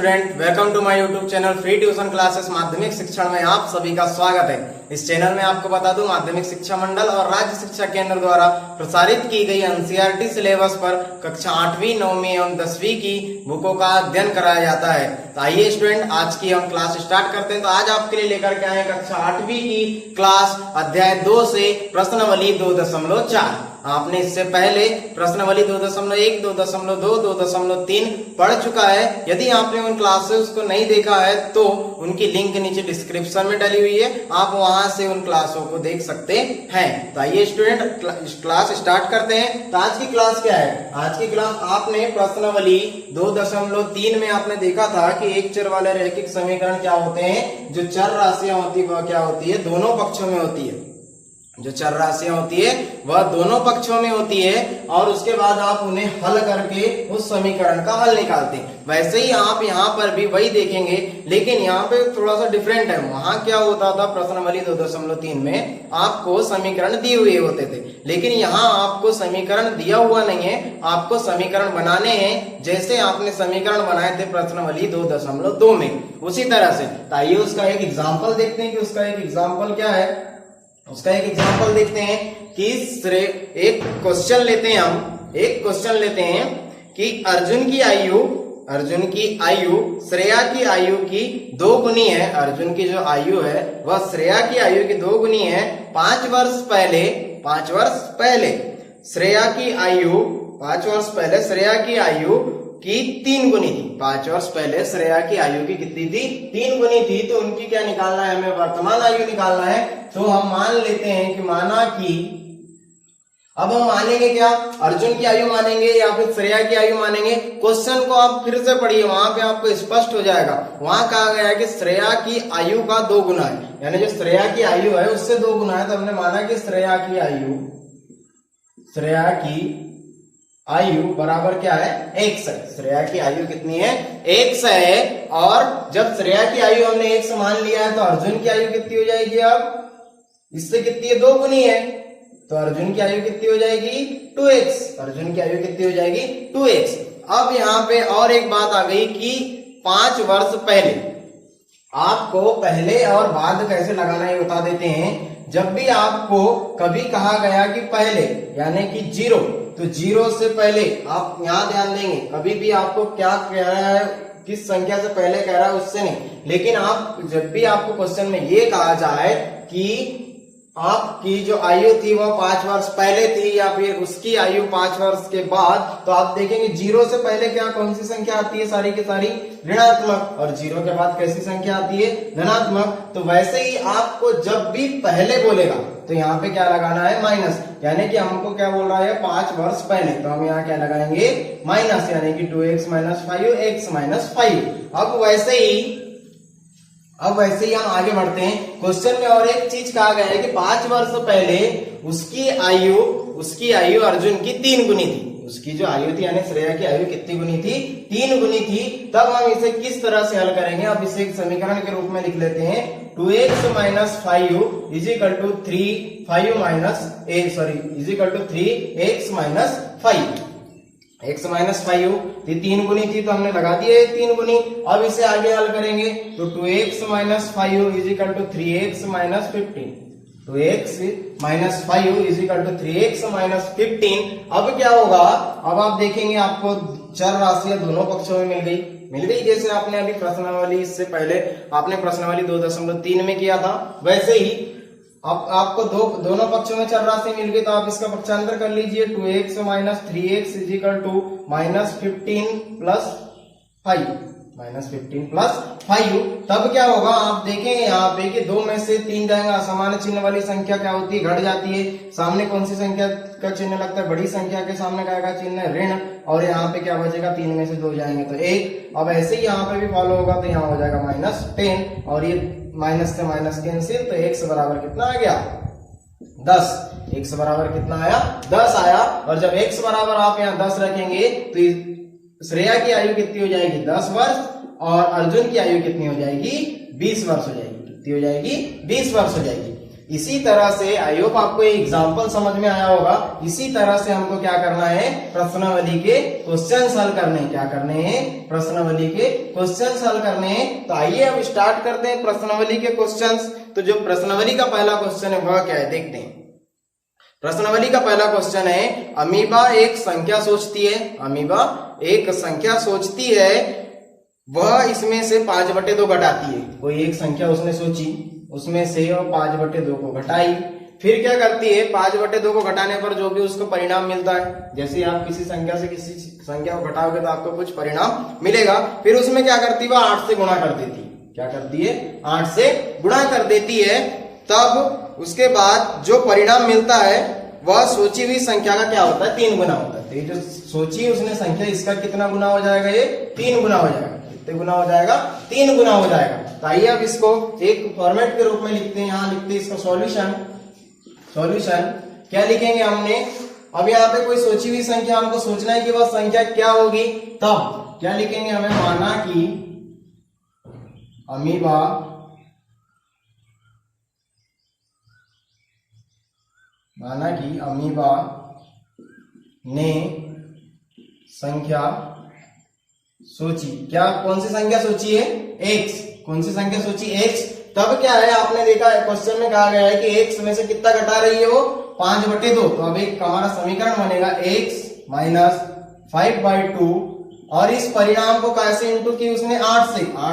Student, welcome to my YouTube channel free tuition classes माध्यमिक शिक्षण में आप सभी का स्वागत है। इस चैनल में आपको बता दूं, माध्यमिक शिक्षा मंडल और राज्य शिक्षा केंद्र द्वारा प्रसारित की गई एनसीईआरटी सिलेबस पर कक्षा 8वीं, 9वीं एवं 10वीं की बुकों का अध्ययन कराया जाता है। तो आइए स्टूडेंट, आज की हम क्लास स्टार्ट करते हैं। तो आज आपके लिए लेकर के आए कक्षा 8वीं की क्लास अध्याय 2 से प्रश्नावली 2.4। आपने इससे पहले प्रश्नावली 2.1, 2.2, 2.3 पढ़ चुका है। यदि आपने उन क्लासेस को नहीं देखा है तो उनकी लिंक नीचे डिस्क्रिप्शन में डली हुई है, आप वहां से उन क्लासों को देख सकते हैं। तो आइए स्टूडेंट, क्लास स्टार्ट करते हैं। तो आज की क्लास क्या है? आज की क्लास आपने प्रश्नावली 2.3 में आपने देखा था कि एक चर वाले रैखिक समीकरण क्या होते हैं। जो चर राशियां होती है वह क्या होती है? दोनों पक्षों में होती है। जो चर राशियां होती है वह दोनों पक्षों में होती है और उसके बाद आप उन्हें हल करके उस समीकरण का हल निकालते हैं। वैसे ही आप यहाँ पर भी वही देखेंगे, लेकिन यहाँ पे थोड़ा सा डिफरेंट है। वहां क्या होता था प्रश्नावली 2.3 में आपको समीकरण दिए हुए होते थे, लेकिन यहाँ आपको समीकरण दिया हुआ नहीं है, आपको समीकरण बनाने हैं। जैसे आपने समीकरण बनाए थे प्रश्नावली 2.2 में, उसी तरह से। आइए उसका एक एग्जाम्पल देखते हैं कि उसका एक एग्जाम्पल क्या है। उसका एक एग्जांपल देखते हैं कि एक क्वेश्चन लेते हैं, हम एक क्वेश्चन लेते हैं कि अर्जुन की आयु श्रेया की आयु की 2 गुनी है। अर्जुन की जो आयु है वह श्रेया की आयु की 2 गुनी है। 5 वर्ष पहले श्रेया की आयु 5 वर्ष पहले श्रेया की आयु की 3 गुनी थी। 5 वर्ष पहले श्रेया की आयु की कितनी थी? 3 गुनी थी। तो उनकी क्या निकालना है? हमें वर्तमान आयु निकालना है। तो हम मान लेते हैं कि माना कि अब हम मानेंगे क्या? अर्जुन की आयु मानेंगे या फिर श्रेया की आयु मानेंगे? क्वेश्चन को आप फिर से पढ़िए, वहां पे आपको स्पष्ट हो जाएगा। वहां कहा गया है कि श्रेया की आयु का 2 गुना है, यानी जो श्रेया की आयु है उससे 2 गुना है। तो हमने माना कि श्रेया की आयु बराबर क्या है? x है। श्रेया की आयु कितनी है? x है। और जब श्रेया की आयु हमने x मान लिया है तो अर्जुन की आयु कितनी हो जाएगी? अब इससे कितनी है? 2 गुनी है। तो अर्जुन की आयु कितनी हो जाएगी? 2x। अर्जुन की आयु कितनी हो जाएगी? 2x। अब यहाँ पे और एक बात आ गई कि 5 वर्ष पहले, आपको पहले और बाद कैसे लगाना है बता देते हैं। जब भी आपको कभी कहा गया कि पहले यानी कि 0, तो 0 से पहले आप यहाँ ध्यान देंगे। कभी भी आपको क्या कह रहा है, किस संख्या से पहले कह रहा है उससे नहीं, लेकिन आप जब भी आपको क्वेश्चन में ये कहा जाए कि आपकी जो आयु थी वह 5 वर्ष पहले थी या फिर उसकी आयु 5 वर्ष के बाद, तो आप देखेंगे 0 से पहले क्या कौन सी संख्या आती है? सारी की सारी ऋणात्मक। और 0 के बाद कैसी संख्या आती है? धनात्मक। तो वैसे ही आपको जब भी पहले बोलेगा तो यहाँ पे क्या लगाना है? माइनस। यानी कि हमको क्या बोल रहा है? 5 वर्ष पहले, तो हम यहाँ क्या लगाएंगे? माइनस, यानी कि 2x - 5 x - 5। अब वैसे ही हम आगे बढ़ते हैं। क्वेश्चन में और एक चीज कहा गया है कि 5 वर्ष पहले उसकी आयु अर्जुन की 3 गुनी थी। उसकी जो आयु थी यानी श्रेया की आयु कितनी गुनी थी? 3 गुनी थी। तब हम इसे किस तरह से हल करेंगे? अब इसे एक समीकरण के रूप में लिख लेते हैं। 2x - 5 = 3x - 5। x - 5 3 गुनी थी तो हमने लगा दिया 3 गुनी। अब इसे आगे हल करेंगे तो 2x - 5 = 3x - 15। 2x - 5 = 3x - 15। अब क्या होगा? अब आप देखेंगे आपको चर राशियां दोनों पक्षों में मिल गई। जैसे आपने अभी प्रश्नावली, इससे पहले आपने प्रश्नावली 2.3 में किया था, वैसे ही अब आपको दोनों पक्षों में चर राशि मिल गई। तो आप इसका पक्षांतर कर लीजिए। 2x - 3x = -15 + 5। तब क्या होगा? आप देखेंगे यहाँ पे कि 2 में से 3 जाएगा। असमान चिन्ह वाली संख्या क्या होती है? घट जाती है। सामने कौन सी संख्या का चिन्ह लगता है? बड़ी संख्या के सामने का चिन्ह ऋण। और यहाँ पे क्या बचेगा? 3 में से 2 जाएंगे तो 1। अब ऐसे ही यहाँ पे भी फॉलो होगा तो यहाँ हो जाएगा -10 और ये माइनस से माइनस कैंसिल। तो x बराबर कितना आ गया? 10। x बराबर कितना आया? 10 आया। और जब x बराबर आप यहाँ 10 रखेंगे तो श्रेया की आयु कितनी हो जाएगी? 10 वर्ष। और अर्जुन की आयु कितनी हो जाएगी? 20 वर्ष हो जाएगी। कितनी हो जाएगी? 20 वर्ष हो जाएगी। इसी तरह से आई होप आपको ये एग्जाम्पल समझ में आया होगा। इसी तरह से हमको क्या करना है, प्रश्नावली के क्वेश्चन सॉल्व करने हैं। क्या करने हैं, प्रश्नावली के क्वेश्चन सॉल्व करने हैं। तो आइए अब स्टार्ट करते हैं प्रश्नावली के क्वेश्चंस। तो जो प्रश्नावली का पहला क्वेश्चन है वह क्या है, देखते हैं। प्रश्नावली का पहला क्वेश्चन है, अमीबा एक संख्या सोचती है। अमीबा एक संख्या सोचती है, वह इसमें से 5/2 घटाती है। कोई एक संख्या उसने सोची, उसमें से वह 5/2 को घटाई। फिर क्या करती है, 5/2 को घटाने पर जो भी उसको परिणाम मिलता है, जैसे आप किसी संख्या से किसी संख्या को घटाओगे तो आपको कुछ परिणाम मिलेगा। फिर उसमें क्या करती है, वह 8 से गुणा कर देती है। क्या करती है, 8 से गुणा कर देती है। तब उसके बाद जो परिणाम मिलता है वह सोची हुई संख्या का क्या होता है, 3 गुना होता है। तो ये जो सोची उसने संख्या, इसका कितना गुना हो जाएगा, ये 3 गुना हो जाएगा। कितने गुना हो जाएगा, 3 गुना हो जाएगा। तो आइए अब इसको एक फॉर्मेट के रूप में लिखते हैं। यहाँ लिखते हैं इसका सॉल्यूशन। सॉल्यूशन क्या लिखेंगे हमने, अब यहाँ पे कोई सोची हुई संख्या हमको सोचना है कि वह संख्या क्या होगी। तब क्या लिखेंगे हमें, माना कि अमीबा ने संख्या सोची। क्या, कौन सी संख्या सोची है, x। कौन सी संख्या सोची, x। तब क्या है, आपने देखा है क्वेश्चन में कहा गया है कि x में से कितना घटा रही है वो, 5/2। तो अब एक हमारा समीकरण बनेगा x माइनस 5/2। और इस परिणाम को कैसे इंटू की उसने, 8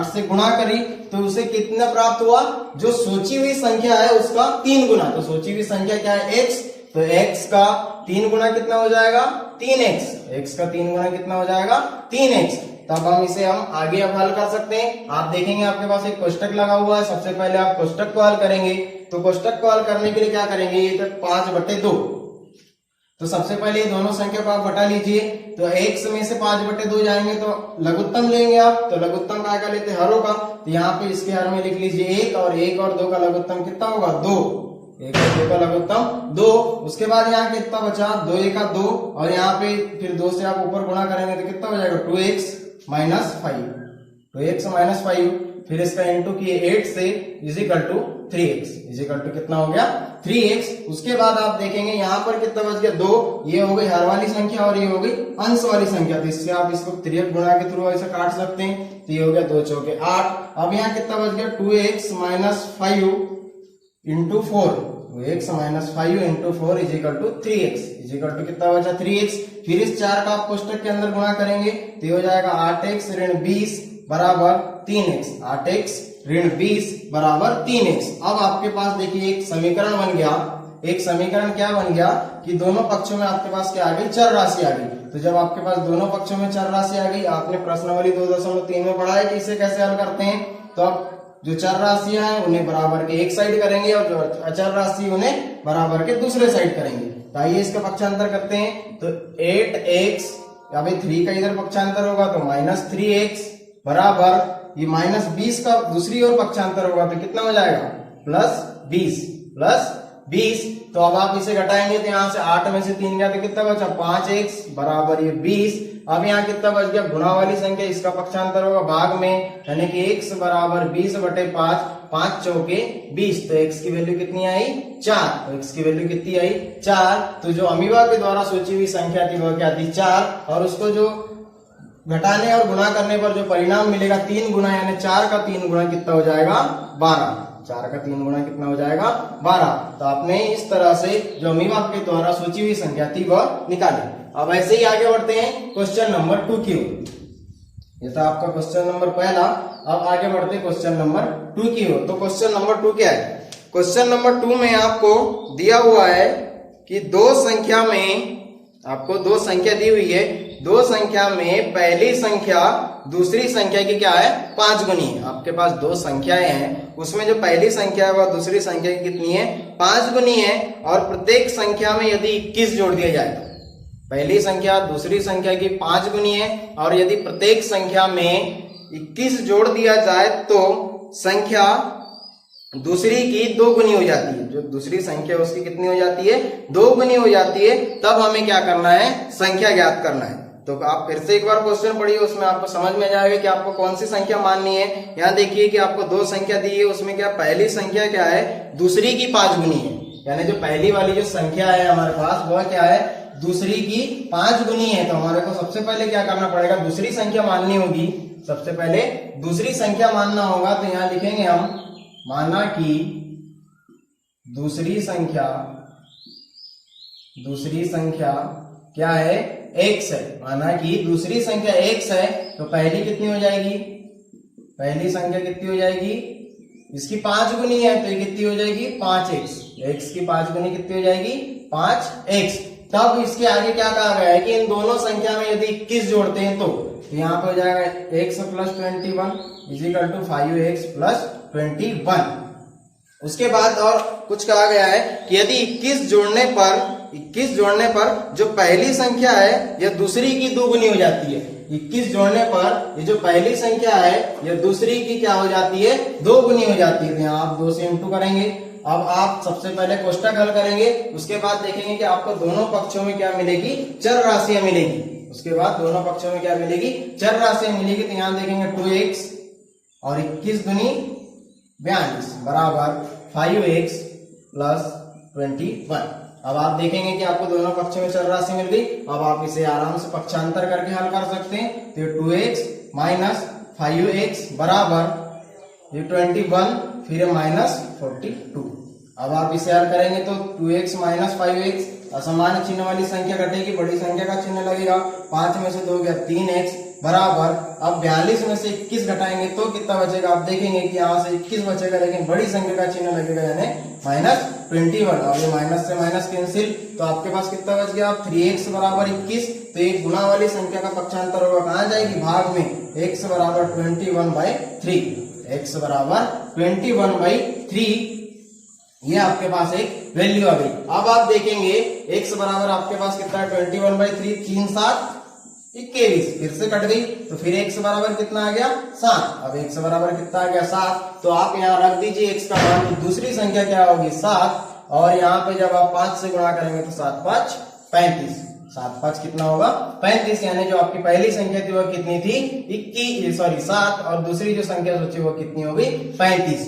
से गुणा करी। तो उसे कितना प्राप्त हुआ, जो सोची हुई संख्या है उसका 3 गुना। तो सोची हुई संख्या क्या है, x। तो x का 3 गुना कितना हो जाएगा, 3x। x का 3 गुना कितना हो जाएगा, 3x। तब हम इसे आगे अब हल कर सकते हैं। आप देखेंगे आपके पास एक कोष्टक लगा हुआ है। सबसे पहले आप कोष्टक को हल करेंगे। तो कोष्टक को हल करने के लिए क्या करेंगे, ये तक 5/2। तो सबसे पहले दोनों संख्या को आप घटा लीजिए। तो x में से 5/2 जाएंगे तो लघुत्तम लेंगे आप। तो लघुत्तम का लेते हैं, हरों का। तो यहाँ पे इसके हर में लिख लीजिए 1, और 1 और 2 का लघुत्तम कितना होगा, 2। 1 और 2 का लघुत्तम 2। उसके बाद यहाँ कितना बचा, 2 1 का 2, और यहाँ पे फिर 2 से आप ऊपर गुणा करेंगे तो कितना हो जाएगा, 2x माइनस 5। 2x minus 5। फिर इसका इंटू किए 8 से, is equal to 3x। Equal to कितना हो गया, 3x। उसके बाद आप देखेंगे यहाँ पर कितना बच गया, 2। ये हो गई हर वाली संख्या और ये हो गई अंश वाली संख्या। तो इससे आप इसको 3x गुणा के थ्रू ऐसे काट सकते हैं। तो ये हो गया 2 चौके 8। अब यहाँ कितना बच गया, 2x minus 5 into 4। 2x minus 5 into 4 equal to 3x। Equal to कितना बचा, 3x। फिर इस 4 का आप कोष्टक के अंदर गुणा करेंगे तो ये हो जाएगा 8x ऋण 20 बराबर 3x। 8x ऋण 20 बराबर 3x। अब आपके पास देखिए एक समीकरण बन गया। एक समीकरण क्या बन गया कि दोनों पक्षों में आपके पास क्या आ गई, चर राशि आ गई। तो जब आपके पास दोनों पक्षों में चर राशि आ गई, आपने प्रश्नावली 2.3 में पढ़ा है कि इसे कैसे हल करते हैं। तो अब जो चर राशियां हैं उन्हें बराबर के एक साइड करेंगे, और जो अचर राशि उन्हें बराबर के दूसरे साइड करेंगे। तो आइए इसका पक्षांतर करते हैं। तो 8x, अभी 3 का इधर पक्षांतर होगा तो माइनस 3x बराबर, ये माइनस 20 का दूसरी ओर पक्षांतर होगा तो कितना हो जाएगा, प्लस 20। तो अब आप इसे घटाएंगे तो यहाँ से 8 में से 3 गया तो कितना बचा, 5x बराबर ये 20। अब यहाँ कितना बच गया, गुणा वाली संख्या, इसका पक्षांतर होगा भाग में, यानी कि x बराबर 20/5। 5 चौके 20। तो x की वैल्यू कितनी आई, 4। तो x की वैल्यू कितनी आई, 4। तो जो अमीबा के द्वारा सोची हुई संख्या थी वह क्या थी, 4। और उसको जो घटाने और गुणा करने पर जो परिणाम मिलेगा 3 गुना, यानी 4 का 3 गुना कितना हो जाएगा, 12। 4 का 3 गुना कितना हो जाएगा, 12। तो आपने इस तरह से जो अमीबा के द्वारा सोची हुई संख्या थी वह निकाली। अब ऐसे ही आगे बढ़ते हैं क्वेश्चन नंबर 2 की ओर। ये था आपका क्वेश्चन नंबर पहला। अब आगे बढ़ते हैं क्वेश्चन नंबर 2 की ओर। तो क्वेश्चन नंबर 2 क्या है, क्वेश्चन नंबर 2 में आपको दिया हुआ है कि दो संख्या में, आपको दो संख्या दी हुई है। दो संख्या में पहली संख्या दूसरी संख्या की क्या है, 5 गुनी है। आपके पास दो संख्याएं हैं, उसमें जो पहली संख्या है वह दूसरी संख्या की कितनी है, 5 गुनी है। और प्रत्येक संख्या में यदि 21 जोड़ दिया जाए तो पहली संख्या दूसरी संख्या की 5 गुनी है, और यदि प्रत्येक संख्या में 21 जोड़ दिया जाए तो संख्या दूसरी की 2 गुनी हो जाती है। जो दूसरी संख्या उसकी कितनी हो जाती है, 2 गुनी हो जाती है। तब हमें क्या करना है, संख्या ज्ञात करना है। तो आप फिर से एक बार क्वेश्चन पढ़िए, उसमें आपको समझ में जाएगा कि आपको कौन सी संख्या माननी है। यहाँ देखिए कि आपको दो संख्या दी है, उसमें क्या पहली संख्या क्या है, दूसरी की 5 गुनी है। यानी जो पहली वाली जो संख्या है हमारे पास वह क्या है, दूसरी की 5 गुनी है। तो हमारे को सबसे पहले क्या करना पड़ेगा, दूसरी संख्या माननी होगी। सबसे पहले दूसरी संख्या मानना होगा। तो यहाँ लिखेंगे हम, माना कि दूसरी संख्या क्या है, x है। माना कि दूसरी संख्या x है, तो पहली कितनी हो जाएगी, पहली संख्या कितनी हो जाएगी, इसकी 5 गुनी है, तो ये कितनी हो जाएगी 5x। x की 5 गुनी कितनी हो जाएगी 5x। तब इसके आगे क्या कहा गया है कि इन दोनों संख्या में यदि 21 जोड़ते हैं तो यहाँ पे हो जाएगा x plus 21 equal to 5x plus 21। उसके बाद और कुछ कहा गया है कि यदि 21 जोड़ने पर जो पहली संख्या है यह दूसरी की 2 गुनी हो जाती है। 21 जोड़ने पर ये जो पहली संख्या है यह दूसरी की क्या हो जाती है, 2 गुनी हो जाती है। तो यहाँ आप 2 से इंटू करेंगे। अब आप सबसे पहले कोष्टक हल करेंगे, उसके बाद देखेंगे कि आपको दोनों पक्षों में क्या मिलेगी, चर राशियां मिलेगी। उसके बाद दोनों पक्षों में क्या मिलेगी, चर राशियां मिलेगी। तो यहाँ देखेंगे 2x और 21 दूनी 42 बराबर 5x प्लस 21। अब आप देखेंगे कि आपको दोनों पक्षों में चर राशि मिल गई। अब आप इसे आराम से पक्षांतर करके हल कर सकते हैं। तो 2x माइनस 5x बराबर ये 21 फिर -42। अब आप इसे हल करेंगे तो 2x माइनस 5x असमान चिन्ह वाली संख्या घटेगी, बड़ी संख्या का चिन्ह लगेगा। 5 में से 2 गया 3x बराबर, अब 42 में से 21 घटाएंगे तो कितना बचेगा, आप देखेंगे कि यहाँ से 21 बचेगा, लेकिन बड़ी संख्या का चिन्ह लगेगा यानी -21। अब ये माइनस से माइनस कैंसिल, तो आपके पास कितना बच गया, 3x बराबर 21। तो एक गुणा वाली संख्या का पक्षांतर होगा, कहाँ जाएगी, भाग में, x बराबर 21/3। x बराबर 21/3 ये आपके पास एक वैल्यू आ गई। अब आप देखेंगे x बराबर आपके पास कितना है 21/3, 3 7 21, फिर से कट गई, तो फिर x बराबर कितना आ गया 7। अब x बराबर कितना आ गया 7, तो आप यहाँ रख दीजिए x का मान। तो दूसरी संख्या क्या होगी 7, और यहाँ पे जब आप 5 से गुणा करेंगे तो 7 5 35, 7 5 कितना होगा 35। यानी जो आपकी पहली संख्या थी वह कितनी थी 7, और दूसरी जो संख्या सोची वो कितनी हो गई 35।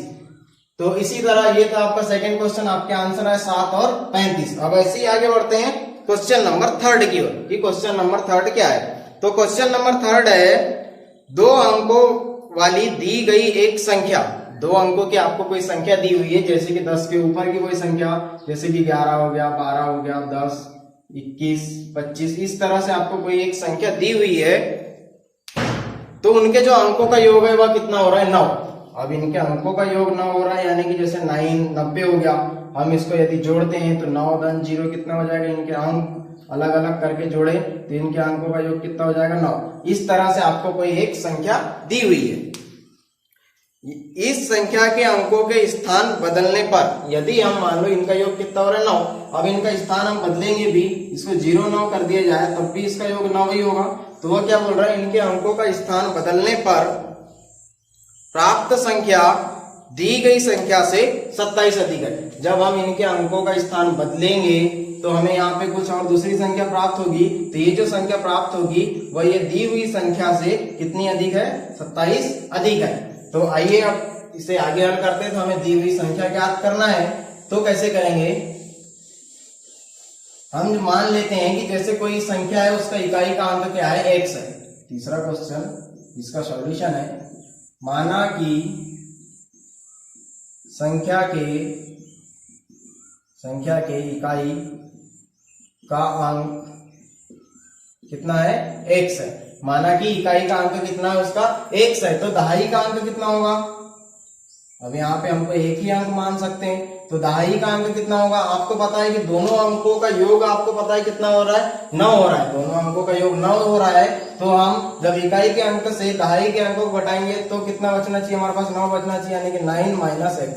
तो इसी तरह ये था आपका सेकंड क्वेश्चन, आपके आंसर है 7 और 35। अब ऐसे ही आगे बढ़ते हैं क्वेश्चन नंबर 3 की ओर कि क्वेश्चन नंबर 3 क्या है। तो क्वेश्चन नंबर 3 है, 2 अंकों वाली दी गई एक संख्या, 2 अंकों की आपको कोई संख्या दी हुई है, जैसे कि 10 के ऊपर की कोई संख्या, जैसे कि 11 हो गया, 12 हो गया, 10, 21, 25, इस तरह से आपको कोई एक संख्या दी हुई है। तो उनके जो अंकों का योग है वह कितना हो रहा है 9। अब इनके अंकों का योग 9 हो रहा है, यानी कि जैसे 9 90 हो गया, हम इसको यदि जोड़ते हैं तो 9 धन 0 कितना हो जाएगा, इनके अंक अलग अलग करके जोड़े तो इनके अंकों का योग कितना हो जाएगा 9। इस तरह से आपको कोई एक संख्या दी हुई है। इस संख्या के अंकों के स्थान बदलने पर यदि हम मान लो इनका योग कितना हो रहा है 9, अब इनका स्थान हम बदलेंगे भी, इसको 0 9 कर दिया जाए तब भी इसका योग 9 ही होगा। तो वह क्या बोल रहा है, इनके अंकों का स्थान बदलने पर प्राप्त संख्या दी गई संख्या से 27 अधिक है। जब हम इनके अंकों का स्थान बदलेंगे तो हमें यहाँ पे कुछ और दूसरी संख्या प्राप्त होगी। तो ये जो संख्या प्राप्त होगी वह ये दी हुई संख्या से कितनी अधिक है, 27 अधिक है। तो आइए अब इसे आगे हल करते हैं। तो हमें दी हुई संख्या ज्ञात करना है, तो कैसे करेंगे, हम मान लेते हैं कि जैसे कोई संख्या है उसका इकाई का अंक क्या है x है। तीसरा क्वेश्चन इसका सॉल्यूशन है, माना कि संख्या के इकाई का अंक कितना है x है। माना कि इकाई का अंक कितना है उसका x है, तो दहाई का अंक कितना होगा। अब यहाँ पे हमको एक ही अंक मान सकते हैं, तो दहाई का अंक कितना होगा। आपको पता है कि दोनों अंकों का योग आपको पता है कितना हो रहा है 9 हो रहा है, दोनों अंकों का योग 9 हो रहा है। तो हम जब इकाई के अंक से दहाई के अंकों को घटाएंगे तो कितना बचना चाहिए, हमारे पास 9 बचना चाहिए, यानी कि 9 माइनस x।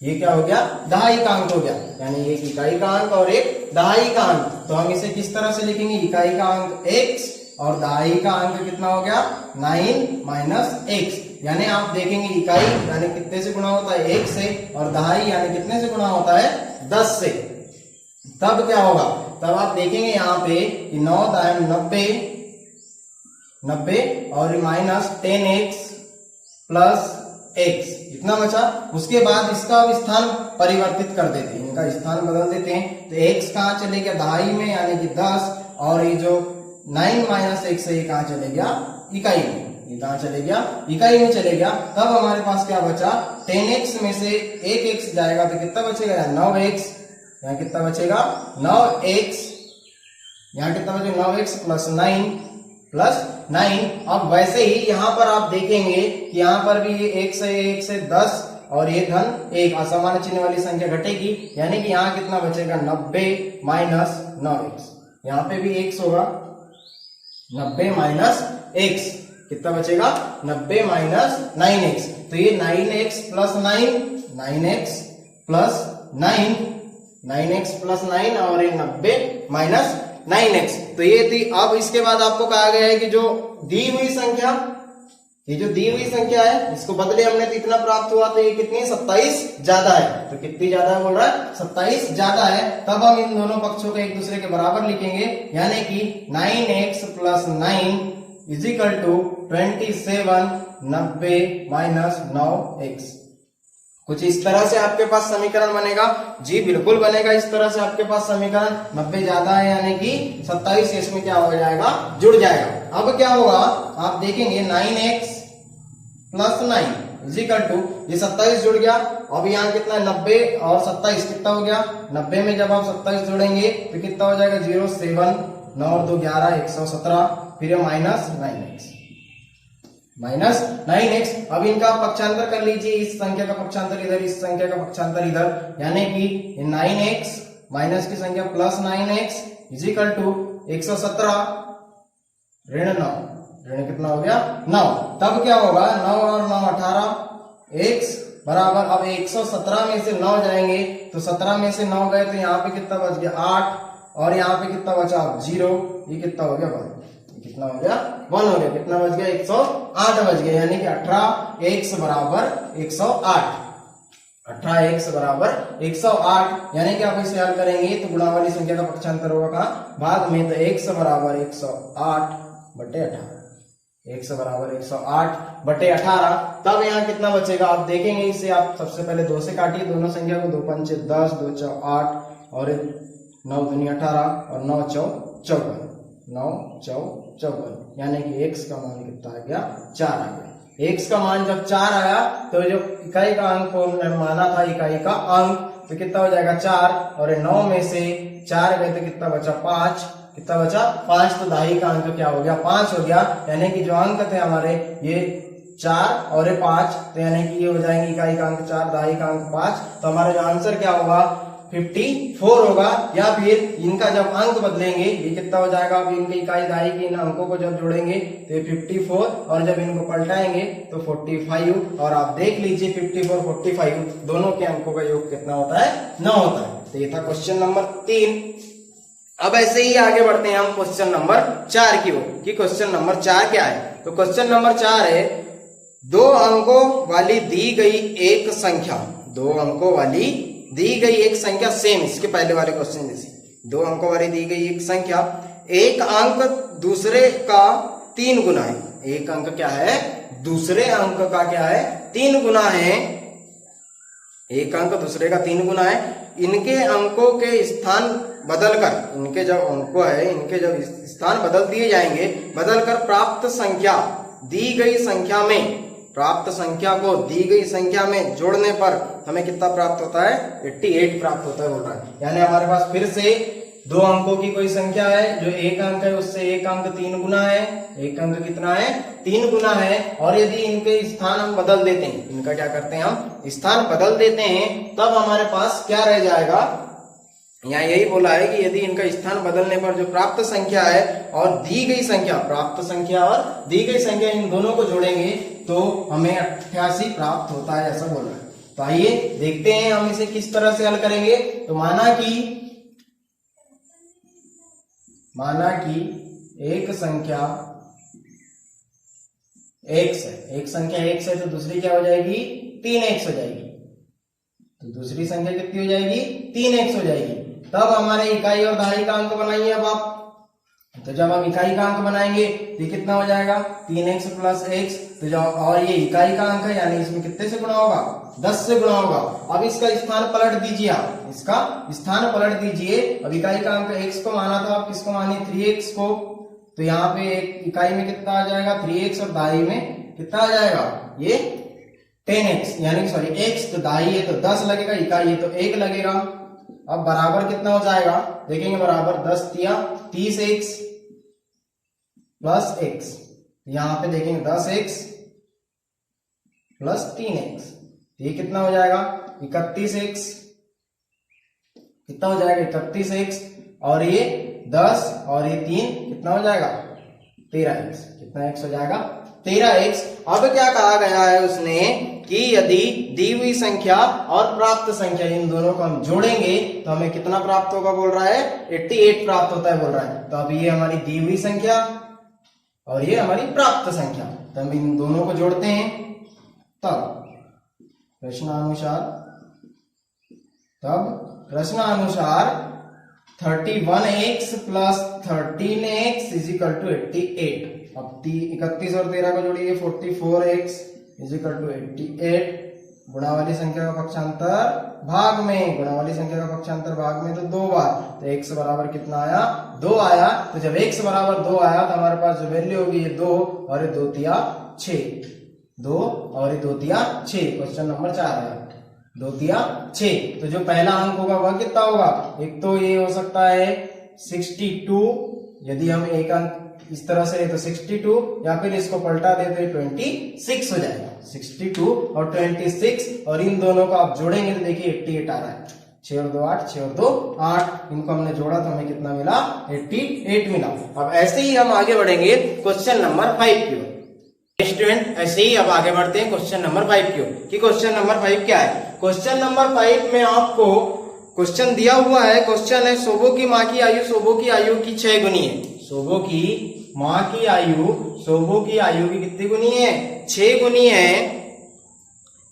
ये क्या हो गया, दहाई का अंक हो गया, यानी एक इकाई का अंक और एक दहाई का अंक। तो हम इसे किस तरह से लिखेंगे, इकाई का अंक x और दहाई का अंक कितना हो गया 9 माइनस x। यानी आप देखेंगे इकाई यानी कितने से गुणा होता है 1 से, और दहाई यानी कितने से गुणा होता है 10 से। तब क्या होगा, तब आप देखेंगे यहाँ पे 9 दायम 90 90 और माइनस 10x प्लस x इतना बचा। उसके बाद इसका अब स्थान परिवर्तित कर देते हैं, इनका स्थान बदल देते हैं। तो x कहाँ चले गया दहाई में यानी कि 10, और ये जो 9 माइनस x है ये कहाँ चले गया इकाई में, ये कहाँ चले गया इकाई में चले गया। तब हमारे पास क्या बचा 10x में से एक x जाएगा तो कितना बचेगा 9x, यहाँ कितना बचेगा 9x, यहाँ कितना बचेगा 9x प्लस 9। अब वैसे ही यहाँ पर आप देखेंगे कि यहाँ पर भी ये x है, ये x है 10 और ये धन 1, असामान्य चिन्ह वाली संख्या घटेगी, यानी कि यहाँ कितना बचेगा 90 माइनस 9x, यहाँ पे भी x होगा 90 माइनस x, कितना बचेगा 90 माइनस 9x। तो ये 9x plus 9x plus 9x plus 9 और ये 90 माइनस 9x। तो ये थी। अब इसके बाद आपको कहा गया है कि जो दी हुई संख्या, ये जो दी हुई संख्या है इसको बदले हमने तो इतना प्राप्त हुआ, तो ये कितनी 27 ज्यादा है। तो कितनी ज्यादा बोल रहा है 27 ज्यादा है। तब हम इन दोनों पक्षों को एक दूसरे के बराबर लिखेंगे, यानी कि 9x plus 9 is equal to 27 90 minus 9x। कुछ इस तरह से आपके पास समीकरण बनेगा। जी बिल्कुल बनेगा इस तरह से आपके पास समीकरण। 90 ज्यादा है यानी कि 27 इसमें क्या हो जाएगा जुड़ जाएगा। अब क्या होगा आप देखेंगे 9x plus 9 is equal to, ये 27 जुड़ गया। अब यहाँ कितना 90 और 27 कितना हो गया 90 में जब आप 27 जोड़ेंगे तो कितना हो जाएगा 0 7 9 और 2 11 117, फिर माइनस 9x। अब इनका पक्षांतर कर लीजिए, इस संख्या का पक्षांतर इधर, इस संख्या का पक्षांतर इधर, यानी कि 9x माइनस की संख्या plus 9x is equal to 117 ऋण 9, ऋण कितना हो गया 9। तब क्या होगा 9 और 9 18 x बराबर, अब 117 में से 9 जाएंगे तो 17 में से 9 गए तो यहाँ पे कितना बच गया 8, और यहाँ पे कितना बचा 0, ये कितना हो गया 1, कितना हो गया 1 हो गया। कितना बच गया 108 बच गया, यानी कि 18x बराबर 108, 18x बराबर 108। यानी कि आप इसे हल करेंगे तो गुणा वाली संख्या का पक्षांतर होगा कहाँ भाग में, तो x बराबर 108 बटे 18, x बराबर 108 बटे 18। तब यहाँ कितना बचेगा आप देखेंगे, इसे आप सबसे पहले 2 से काटिए दोनों संख्या को, 2 पंचे 10 2 चौ 8 और 9 दूनी 18 और 9 चौ 54, 9 चौ 54, यानी कि x का मान कितना आ गया 4 आ गया। x का मान जब 4 आया तो जो इकाई का अंक को माना था इकाई का अंक, तो कितना हो जाएगा 4, और 9 में से 4 गए तो कितना बचा 5, कितना बचा 5, तो दहाई का अंक क्या हो गया 5 हो गया। यानी कि जो अंक थे हमारे ये 4 और 5, तो यानी कि ये हो जाएंगे इकाई का अंक 4 दहाई का अंक 5। तो हमारा जो आंसर क्या होगा 54 होगा। या फिर इनका जब अंक बदलेंगे ये कितना हो जाएगा, अब इनकी इकाई दहाई के इन अंकों को जब जोड़ेंगे तो ये 54, और जब इनको पलटाएंगे तो 45, और आप देख लीजिए 54 45 दोनों के अंकों का योग कितना होता है 9 होता है। तो ये था क्वेश्चन नंबर 3। अब ऐसे ही आगे बढ़ते हैं हम क्वेश्चन नंबर 4 की ओर, कि क्वेश्चन नंबर 4 क्या है। तो क्वेश्चन नंबर 4 है 2 अंकों वाली दी गई एक संख्या, 2 अंकों वाली दी गई एक संख्या, सेम इसके पहले वाले क्वेश्चन जैसे, 2 अंकों वाली दी गई एक संख्या, एक अंक दूसरे का 3 गुना है। एक अंक क्या है दूसरे अंक का क्या है 3 गुना है, एक अंक दूसरे का 3 गुना है। इनके अंकों के स्थान बदलकर, इनके जब अंकों है इनके जब स्थान बदल दिए जाएंगे, बदलकर प्राप्त संख्या दी गई संख्या में, प्राप्त संख्या को दी गई संख्या में जोड़ने पर हमें कितना प्राप्त होता है 88 प्राप्त होता है बोल रहा है। यानी हमारे पास फिर से 2 अंकों की कोई संख्या है, जो एक अंक है उससे एक अंक 3 गुना है, एक अंक कितना है 3 गुना है, और यदि इनके स्थान हम बदल देते हैं, इनका क्या करते हैं हम स्थान बदल देते हैं, तब हमारे पास क्या रह जाएगा, यहाँ यही बोला है कि यदि इनका स्थान बदलने पर जो प्राप्त संख्या है और दी गई संख्या, प्राप्त संख्या और दी गई संख्या इन दोनों को जोड़ेंगे तो हमें 88 प्राप्त होता है, ऐसा बोल रहा है। तो आइए देखते हैं हम इसे किस तरह से हल करेंगे। तो माना कि एक संख्या x है, एक संख्या x है तो दूसरी क्या हो जाएगी 3x हो जाएगी, तो दूसरी संख्या कितनी हो जाएगी 3x हो जाएगी। तब हमारे इकाई और दहाई का अंक बनाइए। अब आप तो जब हम इकाई का अंक बनाएंगे तो कितना हो जाएगा 3x प्लस x। तो जब और ये इकाई का अंक है यानी इसमें कितने से गुणा होगा 10 से गुणा होगा। अब इसका स्थान पलट दीजिए, आप इसका स्थान पलट दीजिए। अब इकाई का अंक x को माना था, आप किसको मानिए 3x को। तो यहाँ पे एक इकाई में कितना आ जाएगा 3x और दाई में कितना आ जाएगा ये 10x यानी सॉरी x। तो दाई है तो 10 लगेगा, इकाई है तो 1 लगेगा। अब बराबर कितना हो जाएगा देखेंगे, बराबर 10 तिया 30x प्लस x। यहां पे देखेंगे 10x प्लस 3x, ये कितना हो जाएगा 31x। कितना हो जाएगा 31x और ये 10 और ये 3 कितना हो जाएगा 13x। कितना x हो जाएगा 13x। अब क्या कहा गया है उसने कि यदि दी हुई संख्या और प्राप्त संख्या इन दोनों को हम जोड़ेंगे तो हमें कितना प्राप्त होगा बोल रहा है 88 प्राप्त होता है बोल रहा है। तो अब ये हमारी दी हुई संख्या और ये हमारी प्राप्त संख्या, तो हम इन दोनों को जोड़ते हैं। प्रश्नानुसार 31x plus 13x is equal to 88। अब 31 और 13 को जोड़िए 44x इज इक्वल टू 88। गुणा वाली संख्या का पक्षांतर भाग में, गुणा वाली संख्या का पक्षांतर भाग में तो 2 बार। तो x बराबर कितना आया 2 आया। तो जब x बराबर 2 आया तो हमारे पास जो वैल्यू होगी ये 2 और ये 2 तिया 6, 2 और ये 2 तिया 6। क्वेश्चन नंबर 4 है 2 तिया 6। तो जो पहला अंक होगा वह कितना होगा, एक तो ये हो सकता है 62, यदि हम एक अंक इस तरह से तो 62, या फिर इसको पलटा दे तो 26 हो जाएगा। 62 और 26 और इन दोनों को आप जोड़ेंगे तो देखिए 88 आ रहा है। 6 और 2 8, 6 और 2 8, इनको हमने जोड़ा तो हमें कितना मिला 88 मिला। अब ऐसे ही हम आगे बढ़ेंगे क्वेश्चन नंबर 5 की ओर। स्टूडेंट ऐसे ही अब आगे बढ़ते हैं क्वेश्चन नंबर 5 की ओर कि क्वेश्चन नंबर 5 क्या है। क्वेश्चन नंबर 5 में आपको क्वेश्चन दिया हुआ है, क्वेश्चन है सोबो की माँ की आयु सोबो की आयु की 6 गुनी है। सोबो की माँ की आयु सोबो की आयु की कितनी गुनी है 6 गुनी है।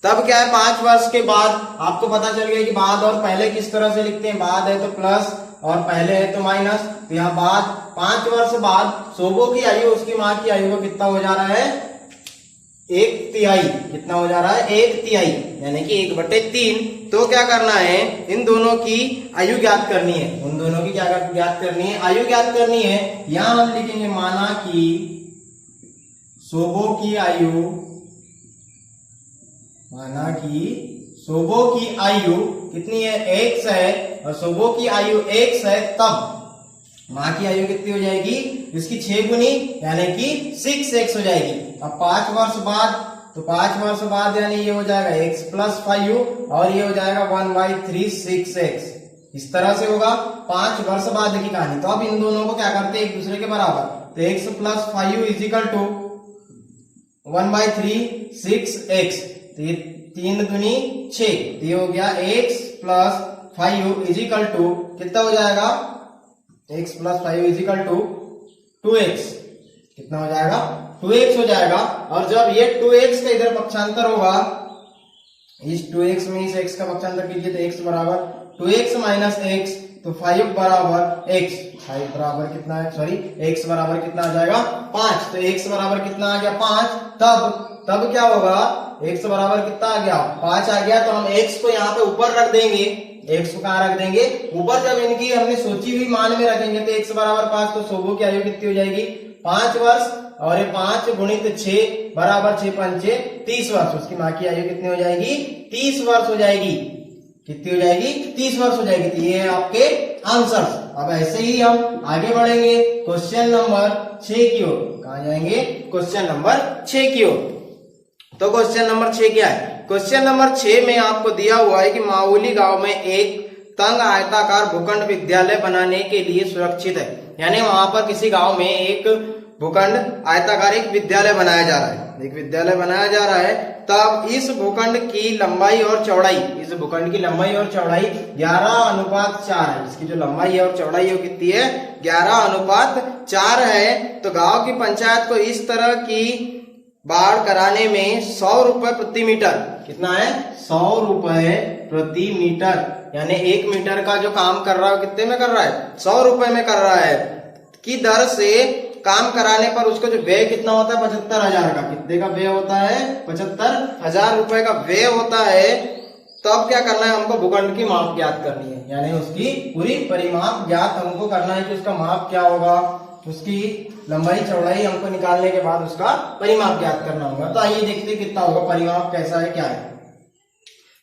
तब क्या है 5 वर्ष के बाद, आपको पता चल गया कि बाद और पहले किस तरह से लिखते हैं, बाद है तो प्लस और पहले है तो माइनस। तो यहाँ बाद 5 वर्ष बाद सोबो की आयु उसकी माँ की आयु को कितना हो जा रहा है 1/3। कितना हो जा रहा है 1/3 यानी कि 1/3। तो क्या करना है, इन दोनों की आयु ज्ञात करनी है। उन दोनों की क्या ज्ञात करनी है, आयु ज्ञात करनी है। यहां हम लिखेंगे माना कि सोबो की आयु, माना कि सोबो की आयु कितनी है x है और सोबो की आयु x है, तब माँ की आयु कितनी हो जाएगी इसकी 6 गुनी यानी कि 6x हो जाएगी। अब 5 वर्ष बाद, तो 5 वर्ष बाद यानी ये हो जाएगा x प्लस 5 और ये हो जाएगा 1/3 6x। इस तरह से होगा 5 वर्ष बाद की कहानी। तो अब इन दोनों को क्या करते हैं एक दूसरे के बराबर, तो x plus 5 is equal to 1/3 6x। तो ये 3 दूनी 6, तो ये हो गया x plus 5 is equal to कितना हो जाएगा x plus 5 is equal to 2x। कितना हो जाएगा 2x हो जाएगा। और जब ये 2x का इधर पक्षांतर होगा, इस 2x में इस x का पक्षांतर कीजिए तो x बराबर 2x माइनस x, तो 5 बराबर x। 5 बराबर कितना है, सॉरी x बराबर कितना आ जाएगा 5। तो x बराबर कितना आ गया 5। तब क्या होगा, x बराबर कितना आ गया 5 आ गया। तो हम x को यहाँ पे ऊपर रख देंगे, x को कहाँ रख देंगे ऊपर। जब इनकी हमने सोची हुई मान में रखेंगे तो x बराबर 5, तो सोबो की आयु कितनी हो जाएगी 5 वर्ष और ये 5 गुणित 6 बराबर 6 पंचे 30 वर्ष। उसकी माँ की आयु कितनी हो जाएगी 30 वर्ष हो जाएगी। कितनी हो जाएगी 30 वर्ष हो जाएगी। तो ये आपके आंसर। अब ऐसे ही हम आगे बढ़ेंगे क्वेश्चन नंबर 6 की ओर। कहाँ जाएंगे क्वेश्चन नंबर 6 की ओर। तो क्वेश्चन नंबर 6 क्या है, क्वेश्चन नंबर 6 में आपको दिया हुआ है कि माऊली गांव में एक तंग आयताकार भूखंड विद्यालय बनाने के लिए सुरक्षित है। यानी वहां पर किसी गांव में एक भूखंड आयताकार एक विद्यालय बनाया जा रहा है, एक विद्यालय बनाया जा रहा है। तब इस भूखंड की लंबाई और चौड़ाई, इस भूखंड की लंबाई और चौड़ाई 11:4 है। इसकी जो लंबाई है और चौड़ाई है वो कितनी है 11:4 है। तो गांव की पंचायत को इस तरह की बाढ़ कराने में 100 रुपए प्रति मीटर, कितना है 100 रुपए प्रति मीटर, यानी 1 मीटर का जो काम कर रहा है कितने में कर रहा है 100 रुपए में कर रहा है। की दर से काम कराने पर उसका जो व्यय कितना होता है 75,000 का। कितने का व्यय होता है? 75,000 रुपए का व्यय होता है। तब क्या करना है हमको? भूखंड की माप ज्ञात करनी है, यानी उसकी पूरी परिमाप ज्ञात हमको करना है कि उसका माप क्या होगा, उसकी लंबाई चौड़ाई हमको निकालने के बाद उसका परिमाप ज्ञात करना होगा। तो आइए देखते हैं कितना होगा, परिमाप कैसा है क्या है।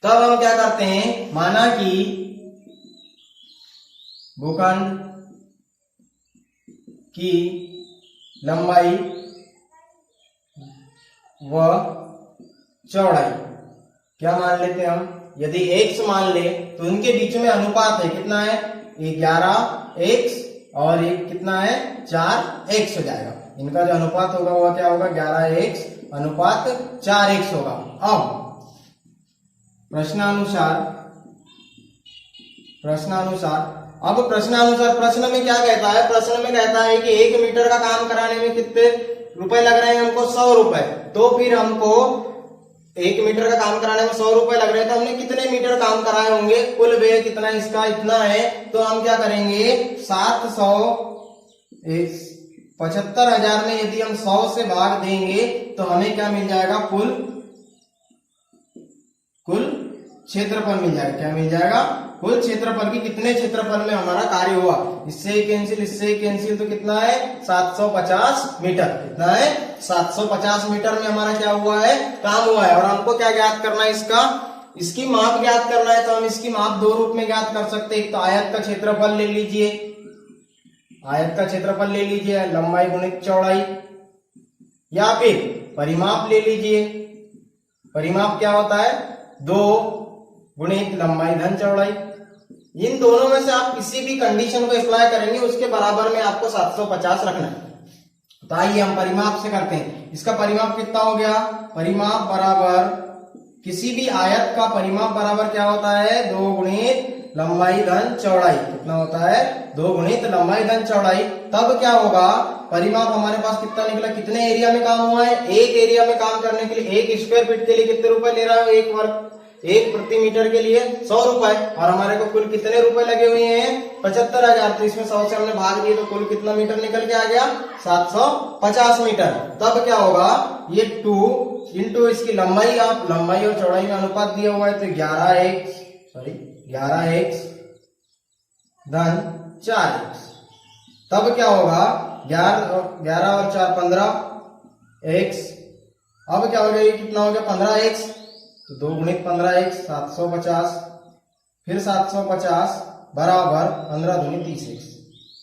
तब हम क्या करते हैं, माना कि भूखंड की लंबाई व चौड़ाई क्या मान लेते हैं हम? यदि x मान ले तो उनके बीच में अनुपात है, कितना है? 11x और एक कितना है? 4x हो जाएगा। इनका जो अनुपात होगा वह क्या होगा? 11x अनुपात 4x होगा। अब प्रश्नानुसार प्रश्न में क्या कहता है? प्रश्न में कहता है कि 1 मीटर का काम कराने में कितने रुपए लग रहे हैं हमको? 100 रुपए। तो फिर हमको 1 मीटर का काम कराने में 100 रुपए लग रहे हैं, तो हमने कितने मीटर काम कराए होंगे? कुल व्यय कितना इसका? इतना है। तो हम क्या करेंगे? 75,000 में यदि हम 100 से भाग देंगे तो हमें क्या मिल जाएगा? कुल क्षेत्रफल मिल जाएगा। क्या मिल जाएगा? कुल क्षेत्रफल की कितने क्षेत्रफल में हमारा कार्य हुआ। इससे कैंसिल, इससे कैंसिल, तो कितना है? 750 मीटर। कितना है? 750 मीटर में हमारा क्या हुआ है? काम हुआ है। और हमको क्या ज्ञात करना है? इसकी माप ज्ञात करना है। तो हम इसकी माप दो रूप में ज्ञात कर सकते हैं। एक तो आयत का क्षेत्रफल ले लीजिए, लंबाई गुणित चौड़ाई, या फिर परिमाप ले लीजिए। परिमाप क्या होता है? 2 गुणित लंबाई धन चौड़ाई। इन दोनों में से आप किसी भी कंडीशन को अप्लाई करेंगे, उसके बराबर में आपको 750 रखना है। तो आइए हम परिमाप से करते हैं। इसका परिमाप कितना हो गया? परिमाप बराबर, किसी भी आयत का परिमाप बराबर क्या होता है? 2 गुणित लंबाई धन चौड़ाई। कितना होता है? 2 गुणित लंबाई धन चौड़ाई। तब क्या होगा? परिमाप हमारे पास कितना निकला? कितने एरिया में काम हुआ है? एक एरिया में काम करने के लिए 1 स्क्वायर फीट के लिए कितने रुपए ले रहा है? 1 प्रति मीटर के लिए 100 रुपए। और हमारे को कुल कितने रुपए लगे हुए हैं? 75,000। तो इसमें 100 से हमने भाग दिए तो कुल कितना मीटर निकल के आ गया? 750 मीटर। तब क्या होगा? ये 2 इंटू इसकी लंबाई, आप लंबाई और चौड़ाई में अनुपात दिया हुआ है, तो 11x धन 4x। तब क्या होगा? 11 और 4 15x। अब क्या हो गया? ये कितना हो गया? 15x। तो 2 गुणित 15x 750, फिर 750 बराबर 15 दूनी 30x।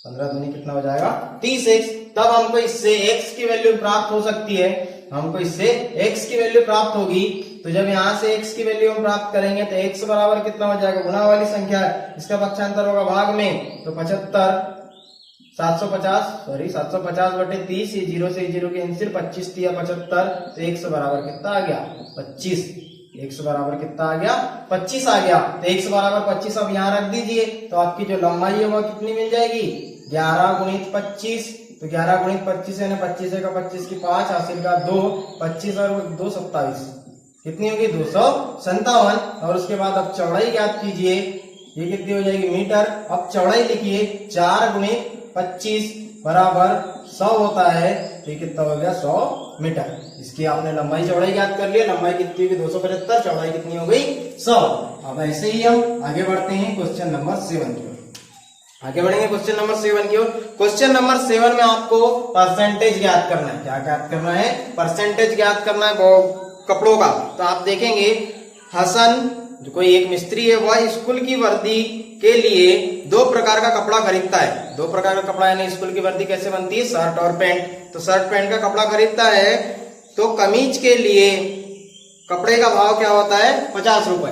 15 दूनी कितना हो जाएगा? 30x। तब हमको इससे x की वैल्यू प्राप्त हो सकती है। हमको इससे x की वैल्यू प्राप्त होगी। तो जब यहां से x की वैल्यू हम प्राप्त करेंगे तो x बराबर कितना हो जाएगा? गुणा वाली संख्या है, इसका पक्षांतर होगा भाग में। तो 750 बटे 30, ये 0 से 0 कैंसिल, 25 दिया 75। तो x बराबर कितना आ गया? 25। x बराबर कितना आ गया? 25 आ गया। तो x बराबर 25 अब यहाँ रख दीजिए, तो आपकी जो लंबाई है वह कितनी मिल जाएगी? 11 गुणित 25। तो 11 गुणित 25 है ना, 25 का 25 की 5 हासिल का 2, 25 और 2 27, कितनी होगी? 257। और उसके बाद अब चौड़ाई ज्ञात कीजिए, ये कितनी हो जाएगी? मीटर। अब चौड़ाई लिखिए, 4 गुणित 25 बराबर 100 होता है। तो ये कितना हो गया? 100 मीटर। इसकी आपने लंबाई चौड़ाई ज्ञात कर लिया। लंबाई कितनी होगी? 275, चौड़ाई कितनी हो गई? 100। अब ऐसे ही हम आगे बढ़ते हैं क्वेश्चन नंबर 7 की ओर। आगे बढ़ेंगे क्वेश्चन नंबर 7 की ओर। क्वेश्चन नंबर 7 में आपको परसेंटेज ज्ञात करना है। क्या ज्ञात करना है? परसेंटेज ज्ञात करना है कपड़ों का। तो आप देखेंगे, हसन जो कोई एक मिस्त्री है, वह स्कूल की वर्दी के लिए 2 प्रकार का कपड़ा खरीदता है। 2 प्रकार का कपड़ा, यानी स्कूल की वर्दी कैसे बनती है? शर्ट और पैंट। तो शर्ट पैंट का कपड़ा खरीदता है। तो कमीज के लिए कपड़े का भाव क्या होता है? 50 रुपए।